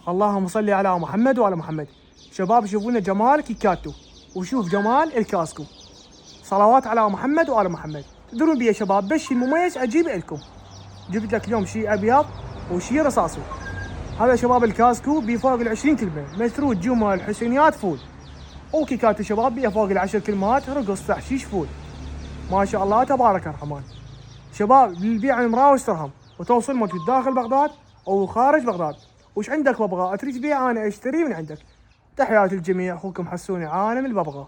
اللهم صل على محمد وعلى محمد. شباب شوفونا جمال كيكاتو وشوف جمال الكاسكو. صلوات على محمد وعلى محمد. تدرون بيه شباب بس المميز اجيب لكم. جبت لك اليوم شيء ابيض وشيء رصاصي. هذا شباب الكاسكو بفوق ال20 كلمه، مسرود جمل حسينيات فول. وكيكاتو شباب بيه فوق ال10 كلمات، رقص تحشيش فول. ما شاء الله تبارك الرحمن. شباب للبيع المراوس درهم، وتوصل موجود داخل بغداد او خارج بغداد. وش عندك ببغاء تريد تبيع انا اشتري من عندك. تحياتي للجميع، اخوكم حسوني عالم الببغاء.